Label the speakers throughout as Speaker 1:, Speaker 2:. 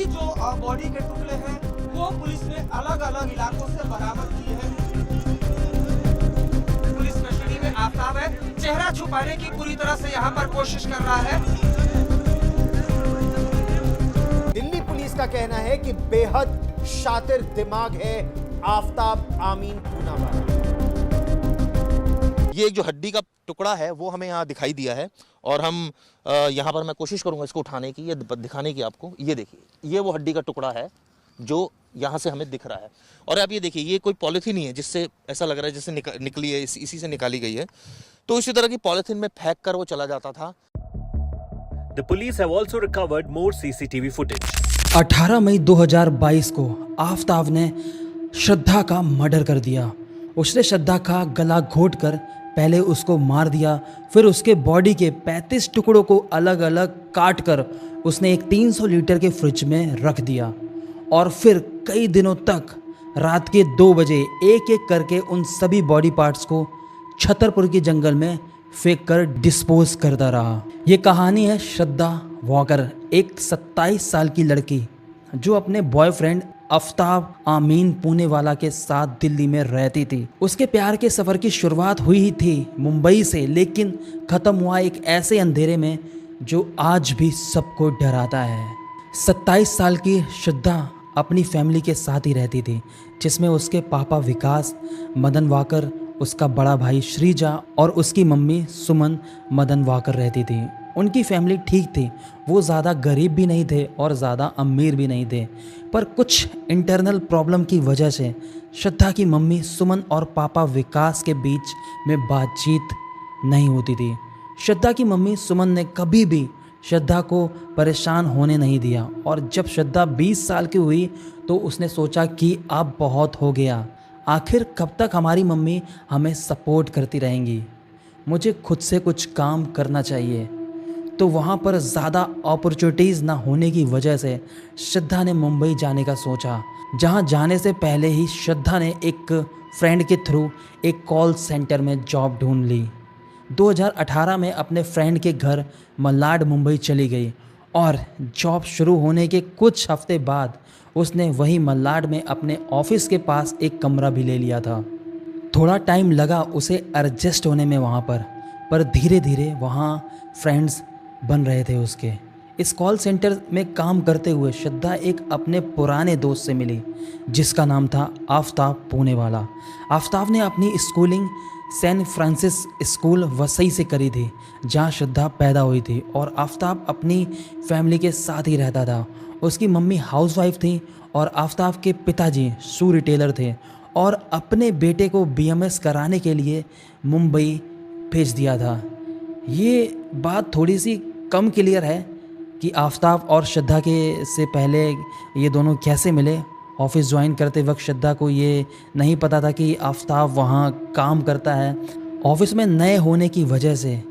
Speaker 1: सभी जो बॉडी के टुकड़े हैं वो पुलिस ने अलग अलग इलाकों से बरामद किए हैं। पुलिस कस्टडी में आफ्ताब है, चेहरा छुपाने की पूरी तरह से यहाँ पर कोशिश कर रहा है।
Speaker 2: दिल्ली पुलिस का कहना है कि बेहद शातिर दिमाग है आफ्ताब अमीन पूनावाला।
Speaker 3: ये जो हड्डी का टुकड़ा है वो हमें यहाँ दिखाई दिया है और हम यहाँ पर मैं कोशिश करूँगा इसको उठाने की या दिखाने की आपको। ये देखिए, ये वो हड्डी का टुकड़ा है जो यहाँ से हमें दिख रहा है। और आप ये देखिए, ये कोई पॉलीथीन नहीं है जिससे ऐसा लग रहा है जैसे निकली है, इसी से निकाली गई है। तो इसी तरह की पॉलीथीन में फेंक कर वो चला जाता था।
Speaker 4: The police have also recovered more CCTV footage.
Speaker 5: 18 मई 2022 को आफ्ताब ने श्रद्धा का मर्डर कर दिया। उसने श्रद्धा का गला घोंटकर पहले उसको मार दिया, फिर उसके बॉडी के 35 टुकड़ों को अलग अलग काट कर उसने एक 300 लीटर के फ्रिज में रख दिया और फिर कई दिनों तक रात के 2 बजे एक एक करके उन सभी बॉडी पार्ट्स को छतरपुर के जंगल में फेंक कर डिस्पोज करता रहा। ये कहानी है श्रद्धा वॉकर, एक 27 साल की लड़की जो अपने बॉयफ्रेंड आफ्ताब अमीन पूनेवाला के साथ दिल्ली में रहती थी। उसके प्यार के सफ़र की शुरुआत हुई ही थी मुंबई से, लेकिन ख़त्म हुआ एक ऐसे अंधेरे में जो आज भी सबको डराता है। 27 साल की श्रद्धा अपनी फैमिली के साथ ही रहती थी, जिसमें उसके पापा विकास मदन वाकर, उसका बड़ा भाई श्रीजा और उसकी मम्मी सुमन मदन वाकर रहती थी। उनकी फैमिली ठीक थी, वो ज़्यादा गरीब भी नहीं थे और ज़्यादा अमीर भी नहीं थे, पर कुछ इंटरनल प्रॉब्लम की वजह से श्रद्धा की मम्मी सुमन और पापा विकास के बीच में बातचीत नहीं होती थी। श्रद्धा की मम्मी सुमन ने कभी भी श्रद्धा को परेशान होने नहीं दिया और जब श्रद्धा 20 साल की हुई तो उसने सोचा कि अब बहुत हो गया, आखिर कब तक हमारी मम्मी हमें सपोर्ट करती रहेंगी, मुझे खुद से कुछ काम करना चाहिए। तो वहाँ पर ज़्यादा अपॉर्चुनिटीज़ ना होने की वजह से श्रद्धा ने मुंबई जाने का सोचा, जहाँ जाने से पहले ही श्रद्धा ने एक फ्रेंड के थ्रू एक कॉल सेंटर में जॉब ढूंढ ली। 2018 में अपने फ्रेंड के घर मलाड मुंबई चली गई और जॉब शुरू होने के कुछ हफ्ते बाद उसने वही मलाड में अपने ऑफिस के पास एक कमरा भी ले लिया था। थोड़ा टाइम लगा उसे एडजस्ट होने में वहाँ पर धीरे धीरे वहाँ फ्रेंड्स बन रहे थे उसके। इस कॉल सेंटर में काम करते हुए श्रद्धा एक अपने पुराने दोस्त से मिली जिसका नाम था आफ्ताब पूनेवाला। आफ्ताब ने अपनी schooling Saint Francis school Vasai से करी थी, जहाँ श्रद्धा पैदा हुई थी, और आफ्ताब अपनी फैमिली के साथ ही रहता था। उसकी मम्मी हाउसवाइफ थी और आफ्ताब के पिताजी शू रिटेलर थे और अपने बेटे को BMS कराने के लिए मुंबई भेज दिया था। ये बात थोड़ी सी कम क्लियर है कि आफ्ताब और श्रद्धा के से पहले ये दोनों कैसे मिले। ऑफिस ज्वाइन करते वक्त श्रद्धा को ये नहीं पता था कि आफ्ताब वहाँ काम करता है। ऑफिस में नए होने की वजह से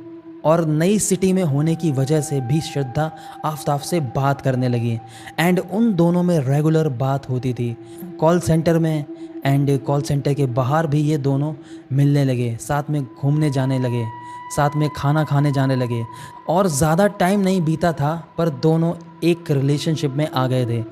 Speaker 5: और नई सिटी में होने की वजह से भी श्रद्धा आफ्ताब से बात करने लगी एंड उन दोनों में रेगुलर बात होती थी कॉल सेंटर में एंड कॉल सेंटर के बाहर भी। ये दोनों मिलने लगे, साथ में घूमने जाने लगे, साथ में खाना खाने जाने लगे और ज़्यादा टाइम नहीं बीता था पर दोनों एक रिलेशनशिप में आ गए थे।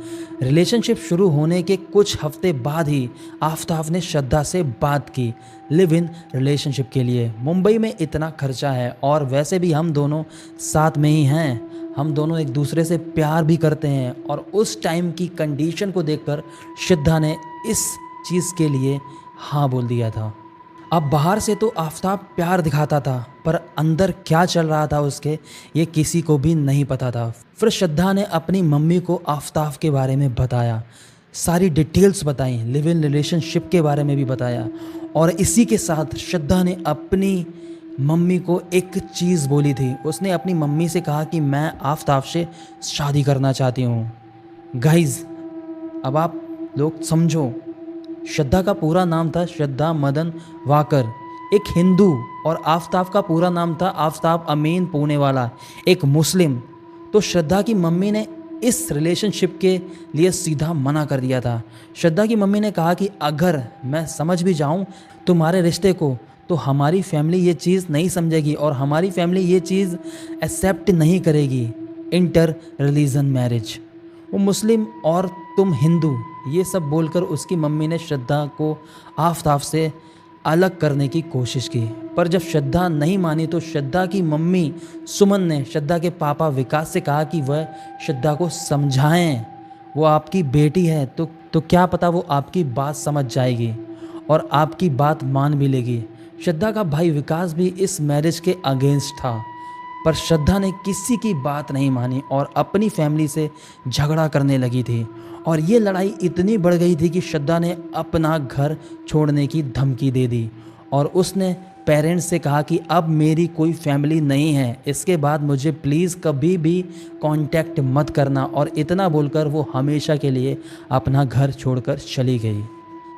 Speaker 5: रिलेशनशिप शुरू होने के कुछ हफ्ते बाद ही आफ्ताब ने श्रद्धा से बात की लिव इन रिलेशनशिप के लिए। मुंबई में इतना खर्चा है और वैसे भी हम दोनों साथ में ही हैं, हम दोनों एक दूसरे से प्यार भी करते हैं। और उस टाइम की कंडीशन को देखकर श्रद्धा ने इस चीज़ के लिए हाँ बोल दिया था। अब बाहर से तो आफ्ताब प्यार दिखाता था पर अंदर क्या चल रहा था उसके ये किसी को भी नहीं पता था। फिर श्रद्धा ने अपनी मम्मी को आफ्ताब के बारे में बताया, सारी डिटेल्स बताई, लिव इन रिलेशनशिप के बारे में भी बताया। और इसी के साथ श्रद्धा ने अपनी मम्मी को एक चीज़ बोली थी। उसने अपनी मम्मी से कहा कि मैं आफ्ताब से शादी करना चाहती हूँ। गाइज अब आप लोग समझो, श्रद्धा का पूरा नाम था श्रद्धा मदन वाकर, एक हिंदू, और आफ्ताब का पूरा नाम था आफ्ताब अमीन पूनेवाला, एक मुस्लिम। तो श्रद्धा की मम्मी ने इस रिलेशनशिप के लिए सीधा मना कर दिया था। श्रद्धा की मम्मी ने कहा कि अगर मैं समझ भी जाऊं तुम्हारे रिश्ते को तो हमारी फैमिली ये चीज़ नहीं समझेगी और हमारी फैमिली ये चीज़ एक्सेप्ट नहीं करेगी, इंटर रिलीजन मैरिज। वो मुस्लिम और तुम हिंदू, ये सब बोलकर उसकी मम्मी ने श्रद्धा को आफताब से अलग करने की कोशिश की। पर जब श्रद्धा नहीं मानी तो श्रद्धा की मम्मी सुमन ने श्रद्धा के पापा विकास से कहा कि वह श्रद्धा को समझाएं, वो आपकी बेटी है तो क्या पता वो आपकी बात समझ जाएगी और आपकी बात मान भी लेगी। श्रद्धा का भाई विकास भी इस मैरिज के अगेंस्ट था, पर श्रद्धा ने किसी की बात नहीं मानी और अपनी फैमिली से झगड़ा करने लगी थी। और ये लड़ाई इतनी बढ़ गई थी कि श्रद्धा ने अपना घर छोड़ने की धमकी दे दी और उसने पेरेंट्स से कहा कि अब मेरी कोई फैमिली नहीं है, इसके बाद मुझे प्लीज़ कभी भी कांटेक्ट मत करना। और इतना बोलकर वो हमेशा के लिए अपना घर छोड़कर चली गई।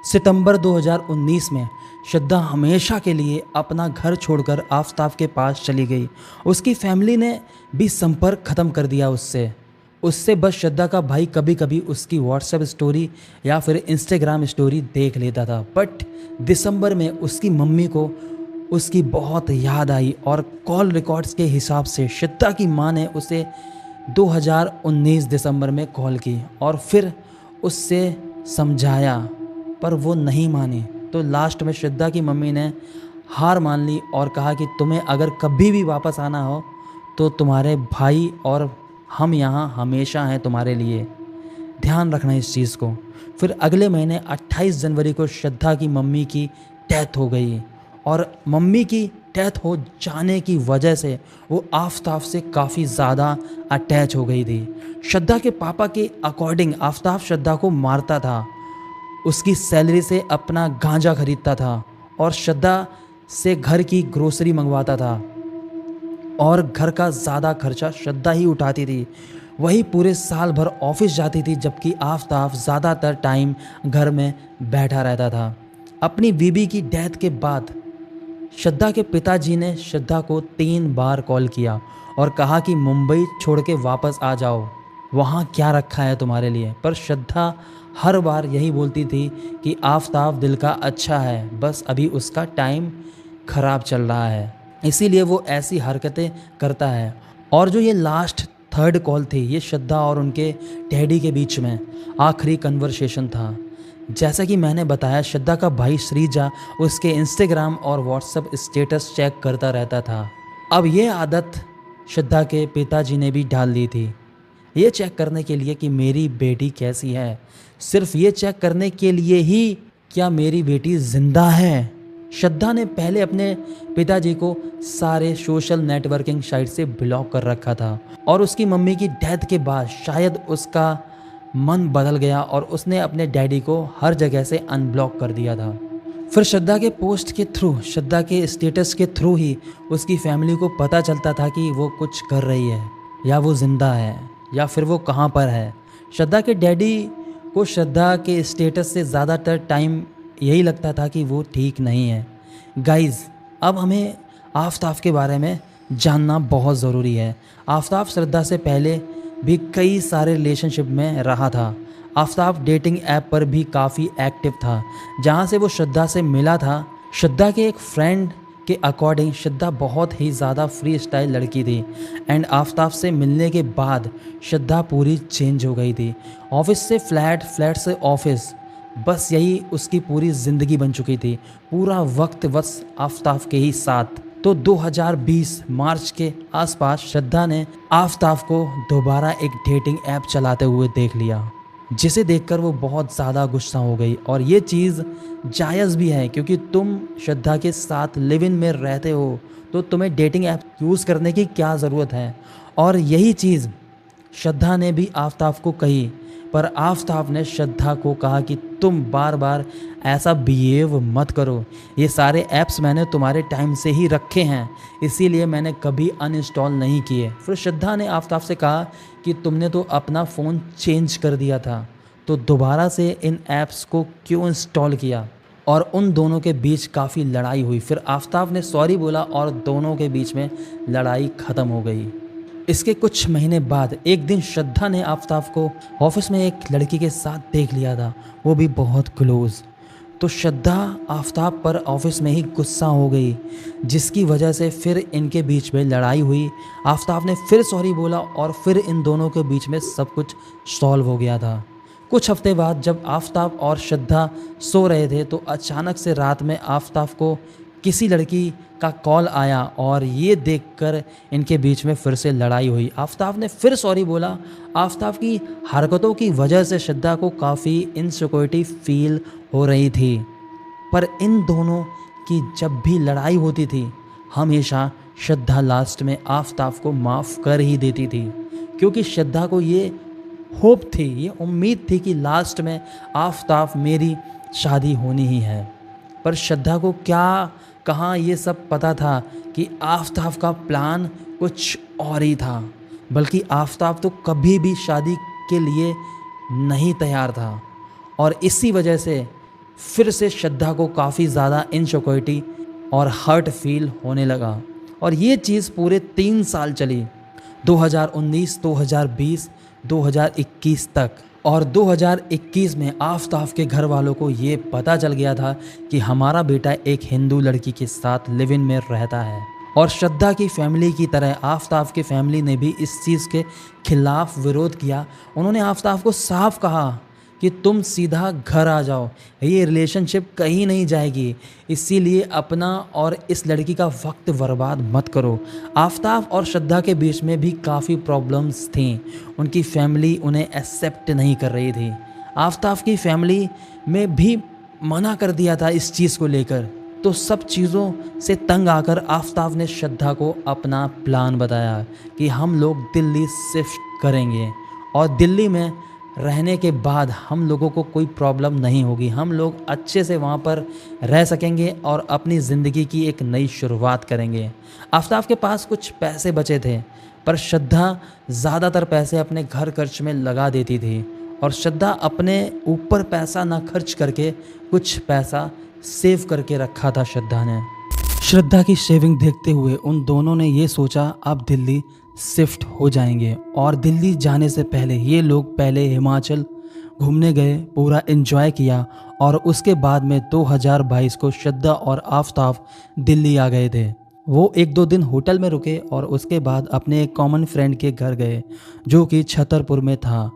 Speaker 5: सितंबर 2019 में श्रद्धा हमेशा के लिए अपना घर छोड़कर आफताब के पास चली गई। उसकी फैमिली ने भी संपर्क ख़त्म कर दिया उससे बस श्रद्धा का भाई कभी कभी उसकी व्हाट्सएप स्टोरी या फिर इंस्टाग्राम स्टोरी देख लेता था। बट दिसंबर में उसकी मम्मी को उसकी बहुत याद आई और कॉल रिकॉर्ड्स के हिसाब से श्रद्धा की माँ ने उसे 2019 दिसंबर में कॉल की और फिर उससे समझाया, पर वो नहीं मानी। तो लास्ट में श्रद्धा की मम्मी ने हार मान ली और कहा कि तुम्हें अगर कभी भी वापस आना हो तो तुम्हारे भाई और हम यहाँ हमेशा हैं तुम्हारे लिए, ध्यान रखना इस चीज़ को। फिर अगले महीने 28 जनवरी को श्रद्धा की मम्मी की डेथ हो गई और मम्मी की डेथ हो जाने की वजह से वो आफताब से काफ़ी ज़्यादा अटैच हो गई थी। श्रद्धा के पापा के अकॉर्डिंग आफताब श्रद्धा को मारता था, उसकी सैलरी से अपना गांजा खरीदता था और श्रद्धा से घर की ग्रोसरी मंगवाता था और घर का ज़्यादा खर्चा श्रद्धा ही उठाती थी। वही पूरे साल भर ऑफिस जाती थी, जबकि आफताब ज़्यादातर टाइम घर में बैठा रहता था। अपनी बीबी की डेथ के बाद श्रद्धा के पिताजी ने श्रद्धा को 3 बार कॉल किया और कहा कि मुंबई छोड़ के वापस आ जाओ, वहाँ क्या रखा है तुम्हारे लिए। पर श्रद्धा हर बार यही बोलती थी कि आफताब दिल का अच्छा है, बस अभी उसका टाइम ख़राब चल रहा है, इसीलिए वो ऐसी हरकतें करता है। और जो ये लास्ट 3rd कॉल थी, ये श्रद्धा और उनके डैडी के बीच में आखिरी कन्वर्सेशन था। जैसा कि मैंने बताया, श्रद्धा का भाई श्रीजा उसके इंस्टाग्राम और व्हाट्सएप स्टेटस चेक करता रहता था। अब ये आदत श्रद्धा के पिताजी ने भी डाल दी थी, ये चेक करने के लिए कि मेरी बेटी कैसी है, सिर्फ ये चेक करने के लिए ही क्या मेरी बेटी ज़िंदा है। श्रद्धा ने पहले अपने पिताजी को सारे सोशल नेटवर्किंग साइट से ब्लॉक कर रखा था और उसकी मम्मी की डेथ के बाद शायद उसका मन बदल गया और उसने अपने डैडी को हर जगह से अनब्लॉक कर दिया था। फिर श्रद्धा के पोस्ट के थ्रू, श्रद्धा के स्टेटस के थ्रू ही उसकी फैमिली को पता चलता था कि वो कुछ कर रही है या वो ज़िंदा है या फिर वो कहाँ पर है। श्रद्धा के डैडी को श्रद्धा के स्टेटस से ज़्यादातर टाइम यही लगता था कि वो ठीक नहीं है। गाइज़, अब हमें आफताब के बारे में जानना बहुत ज़रूरी है। आफताब श्रद्धा से पहले भी कई सारे रिलेशनशिप में रहा था। आफताब डेटिंग ऐप पर भी काफ़ी एक्टिव था, जहां से वो श्रद्धा से मिला था। श्रद्धा के एक फ्रेंड के अकॉर्डिंग श्रद्धा बहुत ही ज़्यादा फ्री स्टाइल लड़की थी एंड आफताब से मिलने के बाद श्रद्धा पूरी चेंज हो गई थी। ऑफिस से फ्लैट, फ्लैट से ऑफिस, बस यही उसकी पूरी ज़िंदगी बन चुकी थी। पूरा वक्त बस आफताब के ही साथ। तो 2020 मार्च के आसपास श्रद्धा ने आफताब को दोबारा एक डेटिंग ऐप चलाते हुए देख लिया, जिसे देखकर वो बहुत ज़्यादा गुस्सा हो गई। और ये चीज़ जायज़ भी है, क्योंकि तुम श्रद्धा के साथ लिव इन में रहते हो तो तुम्हें डेटिंग ऐप यूज़ करने की क्या ज़रूरत है। और यही चीज़ श्रद्धा ने भी आफताब को कही, पर आफताब ने श्रद्धा को कहा कि तुम बार बार ऐसा बिहेव मत करो, ये सारे ऐप्स मैंने तुम्हारे टाइम से ही रखे हैं, इसीलिए मैंने कभी अनइंस्टॉल नहीं किए। फिर श्रद्धा ने आफताब से कहा कि तुमने तो अपना फ़ोन चेंज कर दिया था, तो दोबारा से इन ऐप्स को क्यों इंस्टॉल किया। और उन दोनों के बीच काफ़ी लड़ाई हुई। फिर आफताब ने सॉरी बोला और दोनों के बीच में लड़ाई ख़त्म हो गई। इसके कुछ महीने बाद एक दिन श्रद्धा ने आफताब को ऑफिस में एक लड़की के साथ देख लिया था, वो भी बहुत क्लोज। तो श्रद्धा आफताब पर ऑफिस में ही गुस्सा हो गई, जिसकी वजह से फिर इनके बीच में लड़ाई हुई। आफताब ने फिर सॉरी बोला और फिर इन दोनों के बीच में सब कुछ सॉल्व हो गया था। कुछ हफ्ते बाद जब आफताब और श्रद्धा सो रहे थे तो अचानक से रात में आफताब को किसी लड़की का कॉल आया और ये देखकर इनके बीच में फिर से लड़ाई हुई। आफताब ने फिर सॉरी बोला। आफताब की हरकतों की वजह से श्रद्धा को काफ़ी इनसिक्योरिटी फील हो रही थी, पर इन दोनों की जब भी लड़ाई होती थी हमेशा श्रद्धा लास्ट में आफताब को माफ़ कर ही देती थी, क्योंकि श्रद्धा को ये होप थी, ये उम्मीद थी कि लास्ट में आफताब मेरी शादी होनी ही है। पर श्रद्धा को क्या कहाँ ये सब पता था कि आफताब का प्लान कुछ और ही था, बल्कि आफताब तो कभी भी शादी के लिए नहीं तैयार था। और इसी वजह से फिर से श्रद्धा को काफ़ी ज़्यादा इनसिक्योरिटी और हर्ट फील होने लगा। और ये चीज़ पूरे 3 साल चली, 2019, 2020, 2021 तक। और 2021 में आफताब के घर वालों को ये पता चल गया था कि हमारा बेटा एक हिंदू लड़की के साथ लिव इन में रहता है। और श्रद्धा की फैमिली की तरह आफताब की फैमिली ने भी इस चीज़ के खिलाफ विरोध किया। उन्होंने आफताब को साफ कहा कि तुम सीधा घर आ जाओ, ये रिलेशनशिप कहीं नहीं जाएगी, इसीलिए अपना और इस लड़की का वक्त बर्बाद मत करो। आफताब और श्रद्धा के बीच में भी काफ़ी प्रॉब्लम्स थीं, उनकी फैमिली उन्हें एक्सेप्ट नहीं कर रही थी। आफताब की फैमिली में भी मना कर दिया था इस चीज़ को लेकर। तो सब चीज़ों से तंग आकर आफताब ने श्रद्धा को अपना प्लान बताया कि हम लोग दिल्ली शिफ्ट करेंगे और दिल्ली में रहने के बाद हम लोगों को कोई प्रॉब्लम नहीं होगी, हम लोग अच्छे से वहाँ पर रह सकेंगे और अपनी ज़िंदगी की एक नई शुरुआत करेंगे। आफताब के पास कुछ पैसे बचे थे, पर श्रद्धा ज़्यादातर पैसे अपने घर खर्च में लगा देती थी और श्रद्धा अपने ऊपर पैसा ना खर्च करके कुछ पैसा सेव करके रखा था श्रद्धा ने। श्रद्धा की सेविंग देखते हुए उन दोनों ने ये सोचा अब दिल्ली शिफ्ट हो जाएंगे। और दिल्ली जाने से पहले ये लोग पहले हिमाचल घूमने गए, पूरा एंजॉय किया और उसके बाद में 2022 को श्रद्धा और आफताब दिल्ली आ गए थे। वो 1-2 दिन होटल में रुके और उसके बाद अपने एक कॉमन फ्रेंड के घर गए जो कि छतरपुर में था।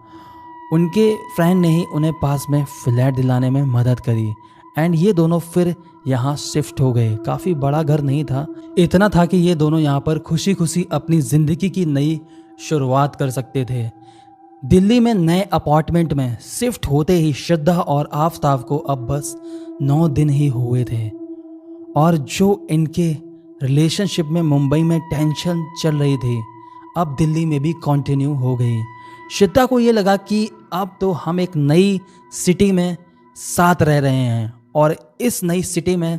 Speaker 5: उनके फ्रेंड ने ही उन्हें पास में फ्लैट दिलाने में मदद करी एंड ये दोनों फिर यहाँ शिफ्ट हो गए। काफ़ी बड़ा घर नहीं था, इतना था कि ये दोनों यहाँ पर खुशी खुशी अपनी ज़िंदगी की नई शुरुआत कर सकते थे। दिल्ली में नए अपार्टमेंट में शिफ्ट होते ही श्रद्धा और आफताब को अब बस 9 दिन ही हुए थे और जो इनके रिलेशनशिप में मुंबई में टेंशन चल रही थी अब दिल्ली में भी कंटिन्यू हो गई। श्रद्धा को ये लगा कि अब तो हम एक नई सिटी में साथ रह रहे हैं और इस नई सिटी में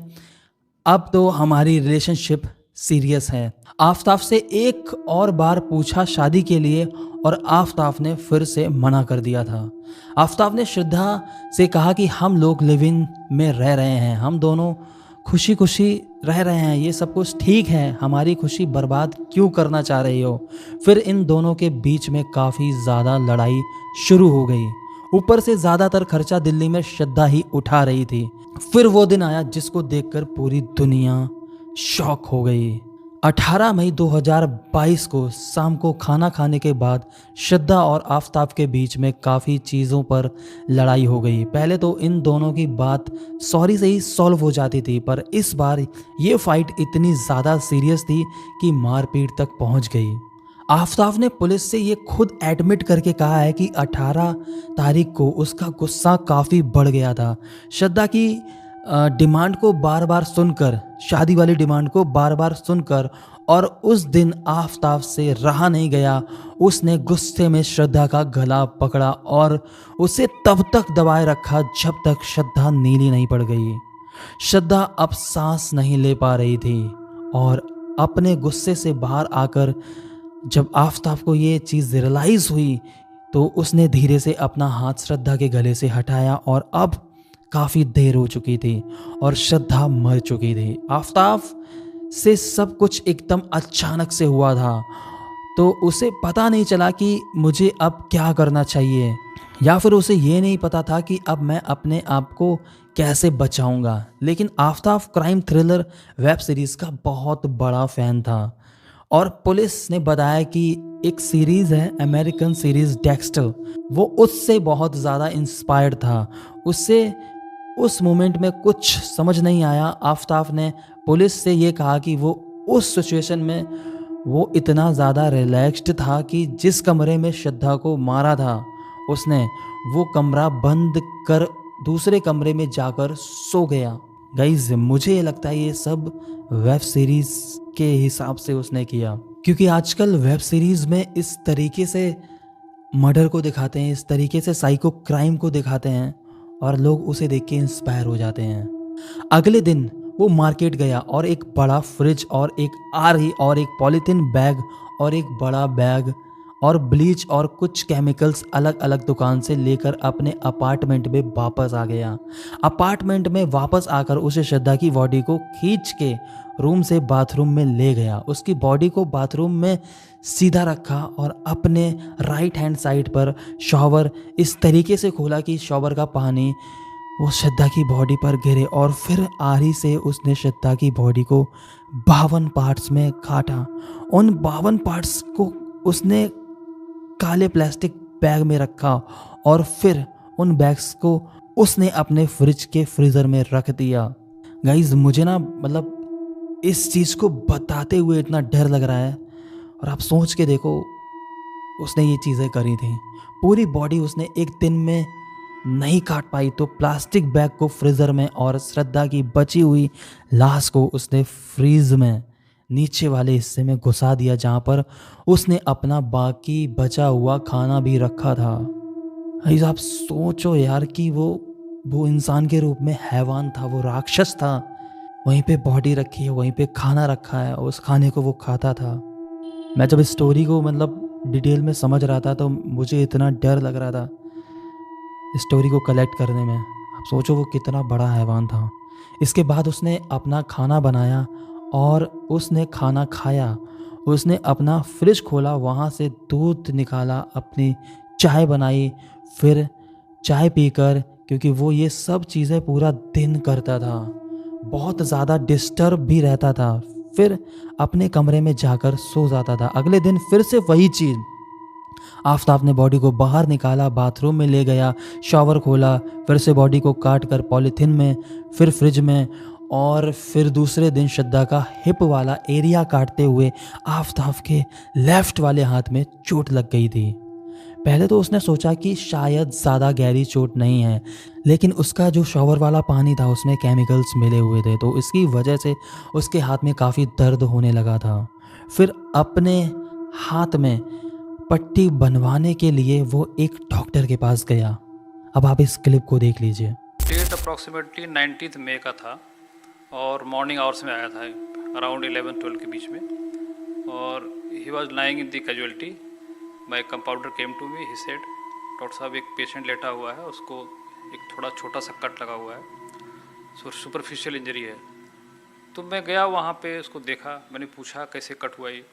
Speaker 5: अब तो हमारी रिलेशनशिप सीरियस है। आफताब से एक और बार पूछा शादी के लिए और आफताब ने फिर से मना कर दिया था। आफताब ने श्रद्धा से कहा कि हम लोग लिव इन में रह रहे हैं, हम दोनों खुशी खुशी रह रहे हैं, ये सब कुछ ठीक है, हमारी खुशी बर्बाद क्यों करना चाह रही हो। फिर इन दोनों के बीच में काफ़ी ज़्यादा लड़ाई शुरू हो गई। ऊपर से ज़्यादातर खर्चा दिल्ली में श्रद्धा ही उठा रही थी। फिर वो दिन आया जिसको देखकर पूरी दुनिया शॉक हो गई। 18 मई 2022 को शाम को खाना खाने के बाद श्रद्धा और आफताब के बीच में काफ़ी चीज़ों पर लड़ाई हो गई। पहले तो इन दोनों की बात सॉरी से ही सॉल्व हो जाती थी, पर इस बार ये फाइट इतनी ज़्यादा सीरियस थी कि मारपीट तक पहुंच गई। आफताब ने पुलिस से ये खुद एडमिट करके कहा है कि 18 तारीख को उसका गुस्सा काफ़ी बढ़ गया था। श्रद्धा की डिमांड को बार बार सुनकर, शादी वाली डिमांड को बार बार सुनकर, और उस दिन आफताब से रहा नहीं गया। उसने गुस्से में श्रद्धा का गला पकड़ा और उसे तब तक दबाए रखा जब तक श्रद्धा नीली नहीं पड़ गई। श्रद्धा अब सांस नहीं ले पा रही थी और अपने गुस्से से बाहर आकर जब आफताब को ये चीज़ रियलाइज़ हुई तो उसने धीरे से अपना हाथ श्रद्धा के गले से हटाया और अब काफ़ी देर हो चुकी थी और श्रद्धा मर चुकी थी। आफताब से सब कुछ एकदम अचानक से हुआ था। तो उसे पता नहीं चला कि मुझे अब क्या करना चाहिए, या फिर उसे ये नहीं पता था कि अब मैं अपने आप को कैसे बचाऊंगा। लेकिन Aftab crime thriller web series का बहुत बड़ा फ़ैन था और पुलिस ने बताया कि एक सीरीज़ है अमेरिकन सीरीज़ डेक्स्टर, वो उससे बहुत ज़्यादा इंस्पायर्ड था। उससे उस मोमेंट में कुछ समझ नहीं आया। आफताब ने पुलिस से ये कहा कि वो उस सिचुएशन में वो इतना ज़्यादा रिलैक्स्ड था कि जिस कमरे में श्रद्धा को मारा था उसने वो कमरा बंद कर दूसरे कमरे में जाकर सो गया। गाइज मुझे ये लगता है ये सब वेब सीरीज़ के हिसाब से उसने किया, क्योंकि आजकल वेब सीरीज़ में इस तरीके से मर्डर को दिखाते हैं, इस तरीके से साइको क्राइम को दिखाते हैं और लोग उसे देख के इंस्पायर हो जाते हैं। अगले दिन वो मार्केट गया और एक बड़ा फ्रिज और एक आरी और एक पॉलीथीन बैग और एक बड़ा बैग और ब्लीच और कुछ केमिकल्स अलग अलग दुकान से लेकर अपने अपार्टमेंट में वापस आ गया। अपार्टमेंट में वापस आकर उसे श्रद्धा की बॉडी को खींच के रूम से बाथरूम में ले गया। उसकी बॉडी को बाथरूम में सीधा रखा और अपने राइट हैंड साइड पर शॉवर इस तरीके से खोला कि शॉवर का पानी वो श्रद्धा की बॉडी पर गिरे और फिर आरी से उसने श्रद्धा की बॉडी को 52 पार्ट्स में काटा। उन 52 पार्ट्स को उसने काले प्लास्टिक बैग में रखा और फिर उन बैग्स को उसने अपने फ्रिज के फ्रीज़र में रख दिया। गाइज मुझे ना मतलब इस चीज़ को बताते हुए इतना डर लग रहा है, और आप सोच के देखो उसने ये चीज़ें करी थी। पूरी बॉडी उसने एक दिन में नहीं काट पाई तो प्लास्टिक बैग को फ्रीज़र में और श्रद्धा की बची हुई लाश को उसने फ्रीज में नीचे वाले हिस्से में घुसा दिया, जहाँ पर उसने अपना बाकी बचा हुआ खाना भी रखा था। गाइस आप सोचो यार कि वो इंसान के रूप में हैवान था, वो राक्षस था, वहीं पे बॉडी रखी है, वहीं पे खाना रखा है और उस खाने को वो खाता था। मैं जब इस स्टोरी को मतलब डिटेल में समझ रहा था तो मुझे इतना डर लग रहा था इस स्टोरी को कलेक्ट करने में। आप सोचो वो कितना बड़ा हैवान था। इसके बाद उसने अपना खाना बनाया और उसने खाना खाया। उसने अपना फ्रिज खोला, वहाँ से दूध निकाला, अपनी चाय बनाई, फिर चाय पीकर, क्योंकि वो ये सब चीज़ें पूरा दिन करता था, बहुत ज़्यादा डिस्टर्ब भी रहता था, फिर अपने कमरे में जाकर सो जाता था। अगले दिन फिर से वही चीज़। आफताब ने बॉडी को बाहर निकाला, बाथरूम में ले गया, शॉवर खोला, फिर से बॉडी को काट कर पॉलीथीन में, फिर फ्रिज में, और फिर दूसरे दिन श्रद्धा का हिप वाला एरिया काटते हुए आफताब के लेफ्ट वाले हाथ में चोट लग गई थी। पहले तो उसने सोचा कि शायद ज़्यादा गहरी चोट नहीं है, लेकिन उसका जो शॉवर वाला पानी था उसमें केमिकल्स मिले हुए थे, तो इसकी वजह से उसके हाथ में काफ़ी दर्द होने लगा था। फिर अपने हाथ में पट्टी बनवाने के लिए वो एक डॉक्टर के पास गया। अब आप इस क्लिप को देख लीजिए।
Speaker 6: डेट अप्रॉक्सीमेटली 19 मई का था और मॉर्निंग आवर्स में आया था, अराउंड 11-12 के बीच में, और he was lying in the casualty. My compounder came to me, he said doctor साहब एक पेशेंट लेटा हुआ है, उसको एक थोड़ा छोटा सा कट लगा हुआ है, सुपरफिशियल इंजरी है। तो मैं गया वहाँ पे, उसको देखा, मैंने पूछा कैसे कट हुआ ये,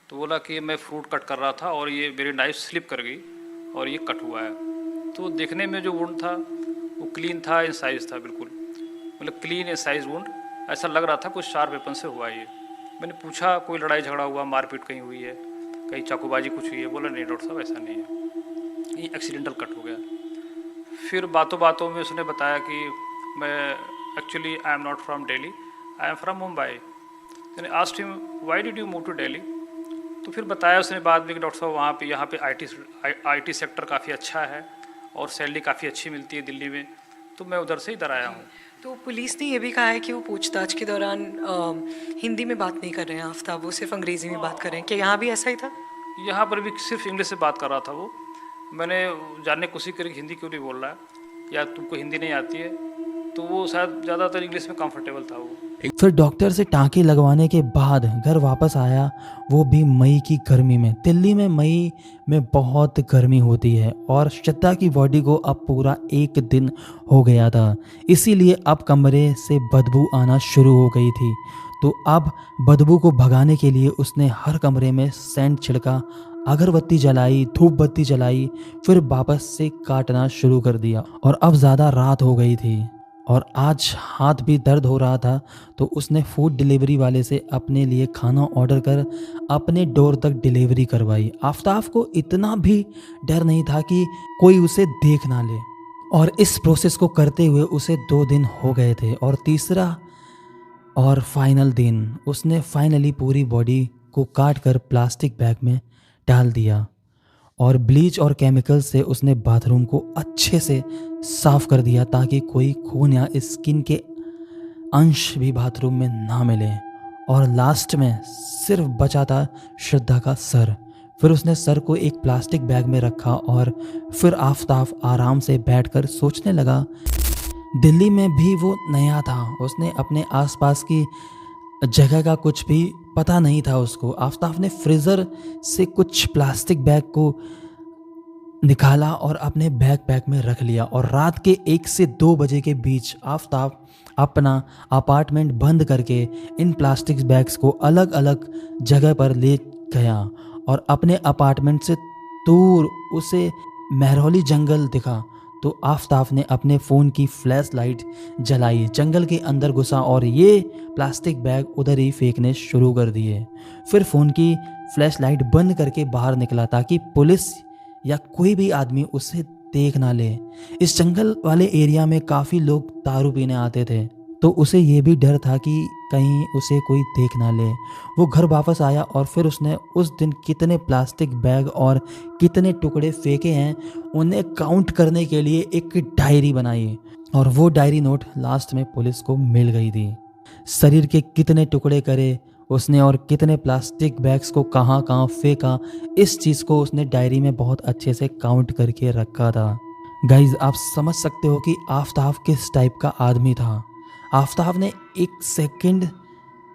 Speaker 6: तो बोला कि मैं फ्रूट कट कर रहा था और ये मेरी नाइफ स्लिप कर गई और ये कट हुआ है। तो देखने में जो वुंड था वो क्लीन था, इंसाइज था, बिल्कुल मतलब क्लीन इंसाइज वुंड, ऐसा लग रहा था कुछ शार्प वेपन से हुआ ये। मैंने पूछा कोई लड़ाई झगड़ा हुआ, मारपीट कहीं हुई है, कहीं चाकूबाजी कुछ हुई है? बोला नहीं डॉक्टर साहब ऐसा नहीं है, ये एक्सीडेंटल कट हो गया। फिर बातों बातों में उसने बताया कि मैं actually I am not from Delhi, I am from Mumbai. मैंने asked him why did you move to Delhi? तो फिर बताया उसने बाद में कि डॉक्टर साहब वहाँ पे यहाँ पे आईटी सेक्टर काफ़ी अच्छा है और सैलरी काफ़ी अच्छी मिलती है दिल्ली में, तो मैं उधर से इधर आया हूँ।
Speaker 7: तो पुलिस ने ये भी कहा है कि वो पूछताछ के दौरान हिंदी में बात नहीं कर रहे हैं आफताब, वो सिर्फ अंग्रेज़ी में बात कर रहे हैं। क्या यहाँ भी ऐसा ही था?
Speaker 6: यहाँ पर भी सिर्फ इंग्लिश से बात कर रहा था वो। मैंने जानने की कोशिश करी हिंदी क्यों नहीं बोल रहा है या तुमको हिंदी नहीं आती है, तो वो शायद ज़्यादातर इंग्लिश में कंफर्टेबल था वो।
Speaker 5: फिर डॉक्टर से टाँके लगवाने के बाद घर वापस आया, वो भी मई की गर्मी में। दिल्ली में मई में बहुत गर्मी होती है और श्रद्धा की बॉडी को अब पूरा 1 दिन हो गया था, इसीलिए अब कमरे से बदबू आना शुरू हो गई थी। तो अब बदबू को भगाने के लिए उसने हर कमरे में सेंट छिड़का, अगरबत्ती जलाई, धूप बत्ती जलाई, फिर वापस से काटना शुरू कर दिया। और अब ज़्यादा रात हो गई थी और आज हाथ भी दर्द हो रहा था, तो उसने फूड डिलीवरी वाले से अपने लिए खाना ऑर्डर कर अपने डोर तक डिलीवरी करवाई। आफताब को इतना भी डर नहीं था कि कोई उसे देख ना ले। और इस प्रोसेस को करते हुए उसे 2 दिन हो गए थे और तीसरा और फाइनल दिन उसने फाइनली पूरी बॉडी को काट कर प्लास्टिक बैग में डाल दिया और ब्लीच और केमिकल से उसने बाथरूम को अच्छे से साफ कर दिया ताकि कोई खून या स्किन के अंश भी बाथरूम में ना मिले। और लास्ट में सिर्फ बचा था श्रद्धा का सर। फिर उसने सर को एक प्लास्टिक बैग में रखा और फिर आफताब आराम से बैठकर सोचने लगा। दिल्ली में भी वो नया था, उसने अपने आसपास की जगह का कुछ भी पता नहीं था उसको। आफताब ने फ्रीज़र से कुछ प्लास्टिक बैग को निकाला और अपने बैकपैक में रख लिया और रात के 1 से 2 बजे के बीच आफताब अपना अपार्टमेंट बंद करके इन प्लास्टिक बैग्स को अलग अलग जगह पर ले गया और अपने अपार्टमेंट से दूर उसे महरौली जंगल दिखा। तो आफताब ने अपने फ़ोन की फ्लैश लाइट जलाई, जंगल के अंदर घुसा और ये प्लास्टिक बैग उधर ही फेंकने शुरू कर दिए। फिर फ़ोन की फ्लैश लाइट बंद करके बाहर निकला ताकि पुलिस या कोई भी आदमी उसे देख ना ले। इस जंगल वाले एरिया में काफ़ी लोग दारू पीने आते थे, तो उसे ये भी डर था कि कहीं उसे कोई देख ना ले। वो घर वापस आया और फिर उसने उस दिन कितने प्लास्टिक बैग और कितने टुकड़े फेंके हैं उन्हें काउंट करने के लिए एक डायरी बनाई और वो डायरी नोट लास्ट में पुलिस को मिल गई थी। शरीर के कितने टुकड़े करे उसने और कितने प्लास्टिक बैग्स को कहाँ कहाँ फेंका, इस चीज़ को उसने डायरी में बहुत अच्छे से काउंट करके रखा था। गाइज, आप समझ सकते हो कि आफताब किस टाइप का आदमी था। आफताब ने एक सेकंड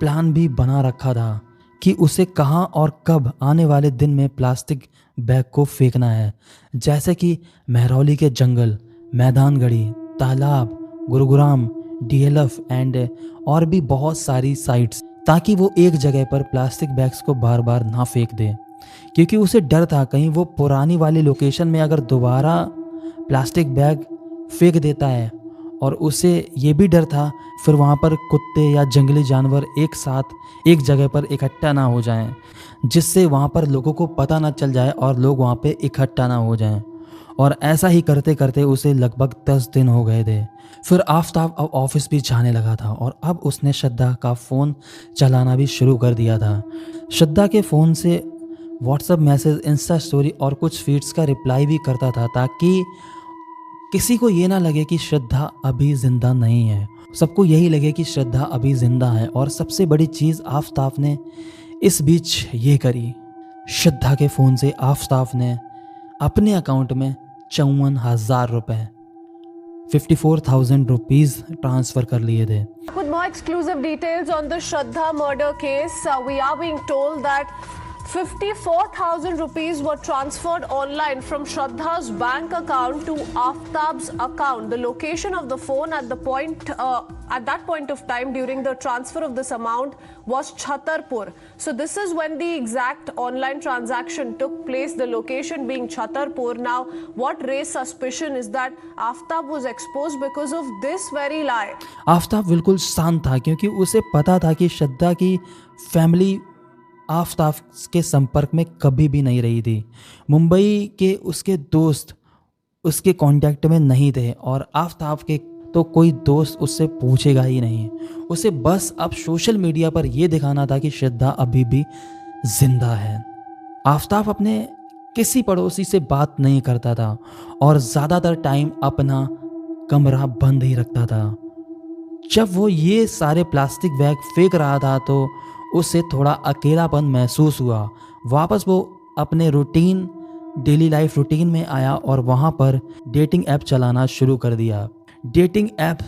Speaker 5: प्लान भी बना रखा था कि उसे कहाँ और कब आने वाले दिन में प्लास्टिक बैग को फेंकना है, जैसे कि महरौली के जंगल, मैदानगढ़ी, तालाब, गुरुग्राम, DLF एंड और भी बहुत सारी साइट्स, ताकि वो एक जगह पर प्लास्टिक बैग्स को बार बार ना फेंक दे। क्योंकि उसे डर था कहीं वो पुरानी वाली लोकेशन में अगर दोबारा प्लास्टिक बैग फेंक देता है, और उसे ये भी डर था फिर वहाँ पर कुत्ते या जंगली जानवर एक साथ एक जगह पर इकट्ठा ना हो जाएं, जिससे वहाँ पर लोगों को पता ना चल जाए और लोग वहाँ पे इकट्ठा ना हो जाएं। और ऐसा ही करते करते उसे लगभग 10 दिन हो गए थे। फिर आफताब अब ऑफिस भी जाने लगा था और अब उसने श्रद्धा का फ़ोन चलाना भी शुरू कर दिया था। श्रद्धा के फ़ोन से व्हाट्सएप मैसेज, इंस्टा स्टोरी और कुछ फीड्स का रिप्लाई भी करता था ताकि किसी को ये ना लगे कि श्रद्धा अभी ज़िंदा नहीं है, सबको यही लगे कि श्रद्धा अभी ज़िंदा है। और सबसे बड़ी चीज़ आफताब ने इस बीच ये करी, श्रद्धा के फ़ोन से आफताब ने अपने अकाउंट में 54,000 रुपये 54,000 रुपीज़ ट्रांसफ़र कर लिए थे।
Speaker 8: With more exclusive details on the Shraddha murder case, we are being told that 54,000 rupees were transferred online from Shraddha's bank account to Aftab's account. The location of the phone at that point of time during the transfer of this amount was Chhatarpur. So this is when the exact online transaction took place, the location being Chhatarpur. Now what raised suspicion is that Aftab was exposed because of this very lie.
Speaker 5: Aftab बिल्कुल शांत था क्योंकि उसे पता था कि श्रद्धा की family Aftab के संपर्क में कभी भी नहीं रही थी। मुंबई के उसके दोस्त उसके कांटेक्ट में नहीं थे और आफताब के तो कोई दोस्त उससे पूछेगा ही नहीं। उसे बस अब सोशल मीडिया पर यह दिखाना था कि श्रद्धा अभी भी जिंदा है। आफताब अपने किसी पड़ोसी से बात नहीं करता था और ज़्यादातर टाइम अपना कमरा बंद ही रखता था। जब वो ये सारे प्लास्टिक बैग फेंक रहा था तो उसे थोड़ा अकेलापन महसूस हुआ। वापस वो अपने डेली लाइफ रूटीन में आया और वहाँ पर डेटिंग ऐप चलाना शुरू कर दिया। डेटिंग ऐप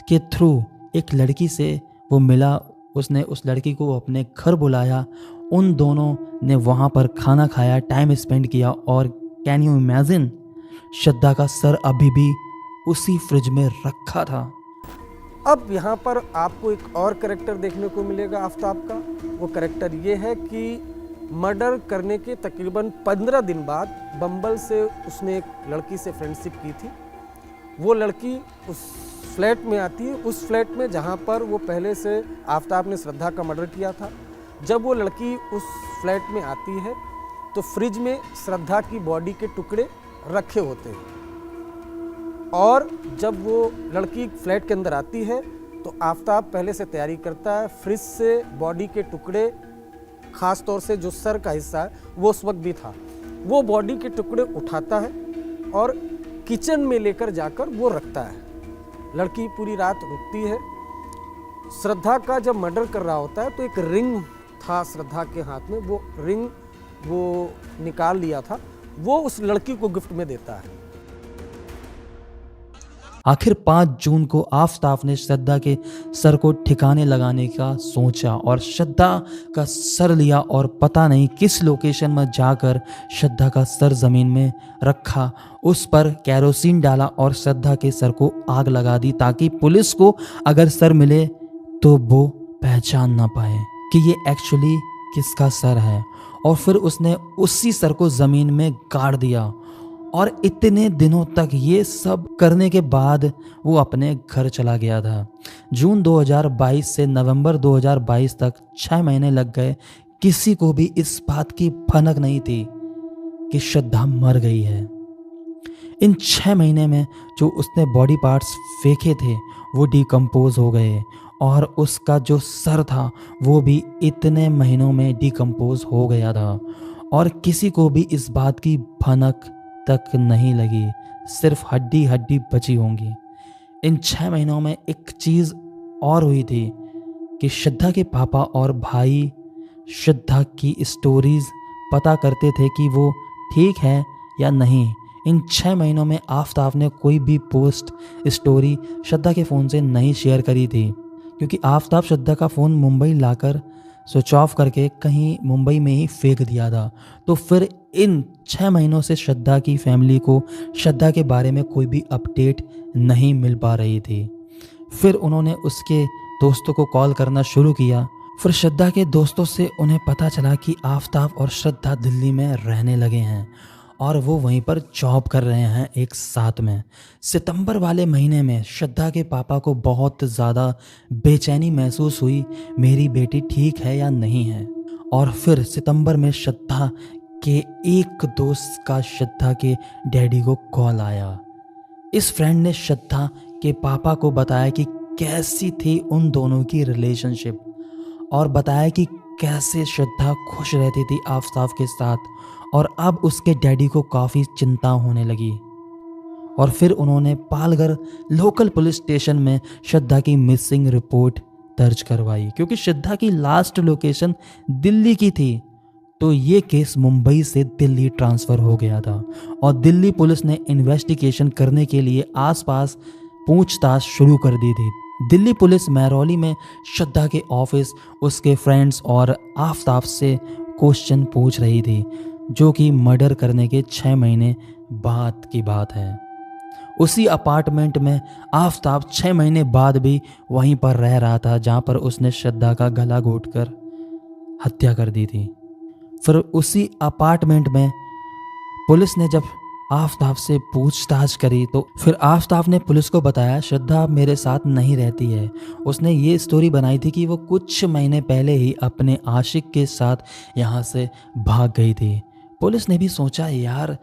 Speaker 5: के थ्रू एक लड़की से वो मिला, उसने उस लड़की को अपने घर बुलाया, उन दोनों ने वहाँ पर खाना खाया, टाइम स्पेंड किया और कैन यू इमेजिन, श्रद्धा का सर अभी भी उसी फ्रिज में रखा था।
Speaker 9: अब यहाँ पर आपको एक और कैरेक्टर देखने को मिलेगा आफ्ताब का। वो कैरेक्टर ये है कि मर्डर करने के तकरीबन 15 दिन बाद बम्बल से उसने एक लड़की से फ्रेंडशिप की थी। वो लड़की उस फ्लैट में आती है, उस फ्लैट में जहाँ पर वो पहले से आफ्ताब ने श्रद्धा का मर्डर किया था। जब वो लड़की उस फ्लैट में आती है तो फ्रिज में श्रद्धा की बॉडी के टुकड़े रखे होते हैं, और जब वो लड़की फ्लैट के अंदर आती है तो आफ्ताब पहले से तैयारी करता है। फ्रिज से बॉडी के टुकड़े, ख़ास तौर से जो सर का हिस्सा है वो उस वक्त भी था, वो बॉडी के टुकड़े उठाता है और किचन में लेकर जाकर वो रखता है। लड़की पूरी रात रुकती है। श्रद्धा का जब मर्डर कर रहा होता है तो एक रिंग था श्रद्धा के हाथ में, वो रिंग वो निकाल लिया था, वो उस लड़की को गिफ्ट में देता है।
Speaker 5: आखिर 5 जून को आफ्ताब ने श्रद्धा के सर को ठिकाने लगाने का सोचा और श्रद्धा का सर लिया और पता नहीं किस लोकेशन में जाकर श्रद्धा का सर ज़मीन में रखा, उस पर कैरोसिन डाला और श्रद्धा के सर को आग लगा दी ताकि पुलिस को अगर सर मिले तो वो पहचान ना पाए कि ये एक्चुअली किसका सर है। और फिर उसने उसी सर को ज़मीन में गाड़ दिया और इतने दिनों तक ये सब करने के बाद वो अपने घर चला गया था। जून 2022 से नवंबर 2022 तक 6 महीने लग गए। किसी को भी इस बात की भनक नहीं थी कि श्रद्धा मर गई है। इन 6 महीने में जो उसने बॉडी पार्ट्स फेंके थे वो डिकम्पोज हो गए और उसका जो सर था वो भी इतने महीनों में डिकम्पोज हो गया था और किसी को भी इस बात की भनक तक नहीं लगी, सिर्फ हड्डी हड्डी बची होंगी। इन 6 महीनों में एक चीज़ और हुई थी कि श्रद्धा के पापा और भाई श्रद्धा की स्टोरीज पता करते थे कि वो ठीक है या नहीं। इन 6 महीनों में आफ्ताब ने कोई भी पोस्ट स्टोरी श्रद्धा के फ़ोन से नहीं शेयर करी थी, क्योंकि आफ्ताब श्रद्धा का फ़ोन मुंबई लाकर स्विच ऑफ करके कहीं मुंबई में ही फेंक दिया था। तो फिर इन 6 महीनों से श्रद्धा की फैमिली को श्रद्धा के बारे में कोई भी अपडेट नहीं मिल पा रही थी। फिर उन्होंने उसके दोस्तों को कॉल करना शुरू किया। फिर श्रद्धा के दोस्तों से उन्हें पता चला कि आफ्ताब और श्रद्धा दिल्ली में रहने लगे हैं और वो वहीं पर जॉब कर रहे हैं एक साथ में। सितंबर वाले महीने में श्रद्धा के पापा को बहुत ज़्यादा बेचैनी महसूस हुई, मेरी बेटी ठीक है या नहीं है। और फिर सितंबर में श्रद्धा के एक दोस्त का श्रद्धा के डैडी को कॉल आया। इस फ्रेंड ने श्रद्धा के पापा को बताया कि कैसी थी उन दोनों की रिलेशनशिप और बताया कि कैसे श्रद्धा खुश रहती थी आफ्ताब के साथ और अब उसके डैडी को काफ़ी चिंता होने लगी। और फिर उन्होंने पालघर लोकल पुलिस स्टेशन में श्रद्धा की मिसिंग रिपोर्ट दर्ज करवाई, क्योंकि श्रद्धा की लास्ट लोकेशन दिल्ली की थी। तो ये केस मुंबई से दिल्ली ट्रांसफ़र हो गया था और दिल्ली पुलिस ने इन्वेस्टिगेशन करने के लिए आसपास पूछताछ शुरू कर दी थी। दिल्ली पुलिस महरौली में श्रद्धा के ऑफिस, उसके फ्रेंड्स और आफ्ताब से क्वेश्चन पूछ रही थी, जो कि मर्डर करने के 6 महीने बाद की बात है। उसी अपार्टमेंट में आफ्ताब 6 महीने बाद भी वहीं पर रह रहा था जहां पर उसने श्रद्धा का गला घोंटकर हत्या कर दी थी। फिर उसी अपार्टमेंट में पुलिस ने जब आफ्ताब से पूछताछ करी तो फिर आफ्ताब ने पुलिस को बताया श्रद्धा मेरे साथ नहीं रहती है। उसने ये स्टोरी बनाई थी कि वो कुछ महीने पहले ही अपने आशिक के साथ यहाँ से भाग गई थी। पुलिस ने भी सोचा यार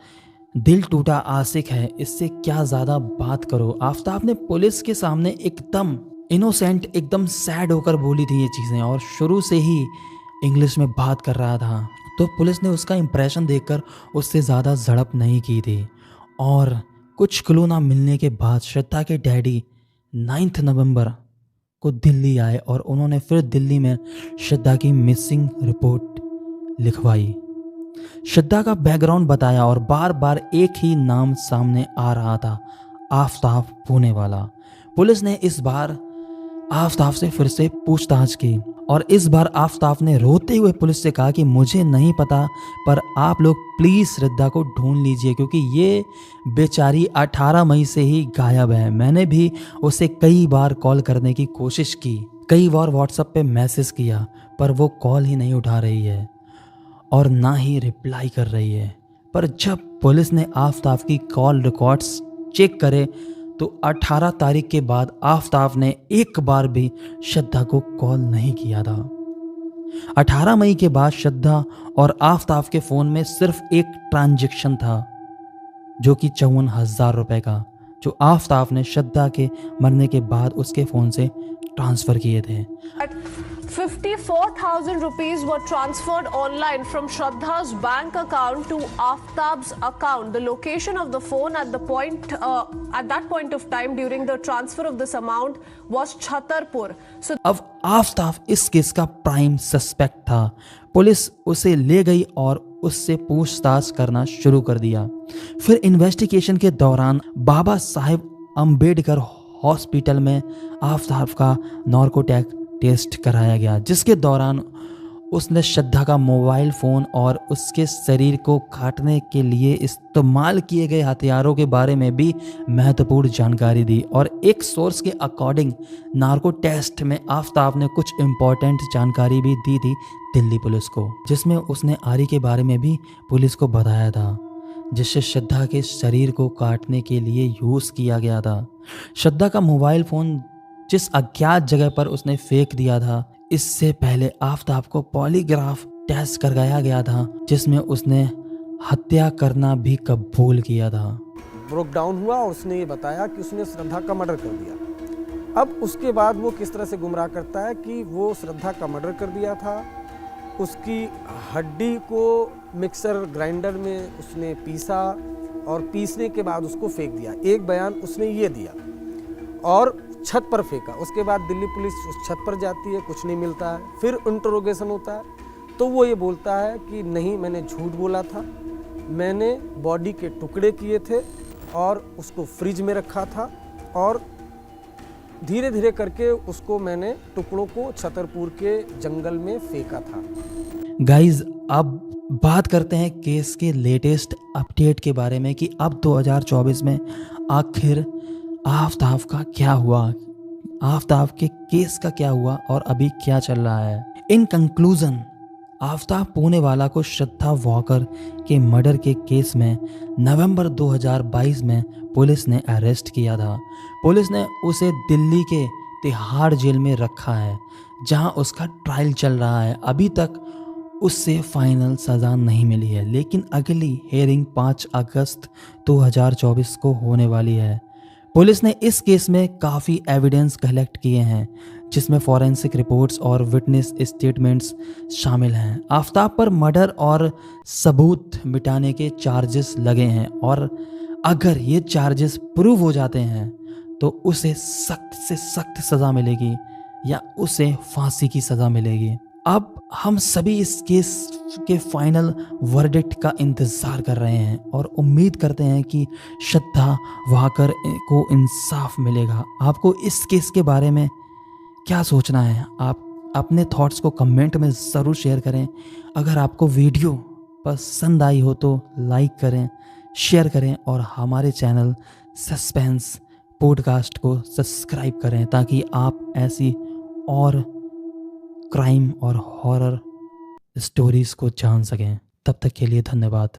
Speaker 5: दिल टूटा आशिक है, इससे क्या ज़्यादा बात करो। आफ्ताब ने पुलिस के सामने एकदम इनोसेंट, एकदम सैड होकर बोली थी ये चीज़ें और शुरू से ही इंग्लिश में बात कर रहा था। तो पुलिस ने उसका इंप्रेशन देखकर उससे ज़्यादा झड़प नहीं की थी। और कुछ क्लू ना मिलने के बाद श्रद्धा के डैडी 9 नवंबर को दिल्ली आए और उन्होंने फिर दिल्ली में श्रद्धा की मिसिंग रिपोर्ट लिखवाई। श्रद्धा का बैकग्राउंड बताया और बार बार एक ही नाम सामने आ रहा था, आफ्ताब पुणे वाला। पुलिस ने इस बार आफ्ताब से फिर से पूछताछ की और इस बार आफताब ने रोते हुए पुलिस से कहा कि मुझे नहीं पता, पर आप लोग प्लीज़ श्रद्धा को ढूंढ लीजिए क्योंकि ये बेचारी 18 मई से ही गायब है। मैंने भी उसे कई बार कॉल करने की कोशिश की, कई बार व्हाट्सएप पे मैसेज किया, पर वो कॉल ही नहीं उठा रही है और ना ही रिप्लाई कर रही है। पर जब पुलिस ने आफताब की कॉल रिकॉर्ड्स चेक करे तो 18 तारीख के बाद आफताब ने एक बार भी श्रद्धा को कॉल नहीं किया था। 18 मई के बाद श्रद्धा और आफताब के फ़ोन में सिर्फ एक ट्रांजैक्शन था जो कि 54,000 रुपये का, जो आफताब ने श्रद्धा के मरने के बाद उसके फ़ोन से ट्रांसफ़र किए थे।
Speaker 8: 54,000 rupees were transferred online from Shraddha's bank account to Aftab's account. The location of the phone at that point of time during the transfer of this amount was Chhatarpur. So
Speaker 5: अब आफताब इस case का prime suspect था। Police उसे ले गई और उससे पूछताछ करना शुरू कर दिया। फिर इन्वेस्टिगेशन के दौरान बाबा साहेब अम्बेडकर हॉस्पिटल में आफताब का नार्कोटिक टेस्ट कराया गया, जिसके दौरान उसने श्रद्धा का मोबाइल फ़ोन और उसके शरीर को काटने के लिए इस्तेमाल किए गए हथियारों के बारे में भी महत्वपूर्ण जानकारी दी। और एक सोर्स के अकॉर्डिंग नार्को टेस्ट में आफताब ने कुछ इम्पोर्टेंट जानकारी भी दी थी दिल्ली पुलिस को, जिसमें उसने आरी के बारे में भी पुलिस को बताया था, जिससे श्रद्धा के शरीर को काटने के लिए यूज़ किया गया था। श्रद्धा का मोबाइल फ़ोन जिस अज्ञात जगह पर उसने फेंक दिया था, इससे पहले आफताब को पॉलीग्राफ टेस्ट करवाया गया था, जिसमें उसने हत्या करना भी कबूल किया था।
Speaker 9: ब्रोक डाउन हुआ और उसने ये बताया कि उसने श्रद्धा का मर्डर कर दिया। अब उसके बाद वो किस तरह से गुमराह करता है कि वो श्रद्धा का मर्डर कर दिया था, उसकी हड्डी को मिक्सर ग्राइंडर में उसने पीसा और पीसने के बाद उसको फेंक दिया। एक बयान उसने ये दिया और छत पर फेंका। उसके बाद दिल्ली पुलिस उस छत पर जाती है, कुछ नहीं मिलता है। फिर इंटरोगेशन होता है तो वो ये बोलता है कि नहीं, मैंने झूठ बोला था, मैंने बॉडी के टुकड़े किए थे और उसको फ्रिज में रखा था और धीरे धीरे करके उसको मैंने टुकड़ों को छतरपुर के जंगल में फेंका था।
Speaker 5: गाइज, अब बात करते हैं केस के लेटेस्ट अपडेट के बारे में कि अब 2024 में आखिर आफताब का क्या हुआ, आफताब के केस का क्या हुआ और अभी क्या चल रहा है। इन कंक्लूजन, आफताब पूनेवाला को श्रद्धा वॉकर के मर्डर के केस में नवंबर 2022 में पुलिस ने अरेस्ट किया था। पुलिस ने उसे दिल्ली के तिहाड़ जेल में रखा है, जहां उसका ट्रायल चल रहा है। अभी तक उससे फाइनल सज़ा नहीं मिली है, लेकिन अगली हेयरिंग 5 अगस्त 2024 को होने वाली है। पुलिस ने इस केस में काफ़ी एविडेंस कलेक्ट किए हैं, जिसमें फॉरेंसिक रिपोर्ट्स और विटनेस स्टेटमेंट्स शामिल हैं। आफताब पर मर्डर और सबूत मिटाने के चार्जेस लगे हैं और अगर ये चार्जेस प्रूव हो जाते हैं तो उसे सख्त से सख्त सज़ा मिलेगी या उसे फांसी की सज़ा मिलेगी। अब हम सभी इस केस के फाइनल वर्डिक्ट का इंतज़ार कर रहे हैं और उम्मीद करते हैं कि श्रद्धा वॉकर को इंसाफ मिलेगा। आपको इस केस के बारे में क्या सोचना है? आप अपने थॉट्स को कमेंट में ज़रूर शेयर करें। अगर आपको वीडियो पसंद आई हो तो लाइक करें, शेयर करें और हमारे चैनल सस्पेंस पॉडकास्ट को सब्सक्राइब करें ताकि आप ऐसी और क्राइम और हॉरर स्टोरीज़ को जान सकें। तब तक के लिए धन्यवाद।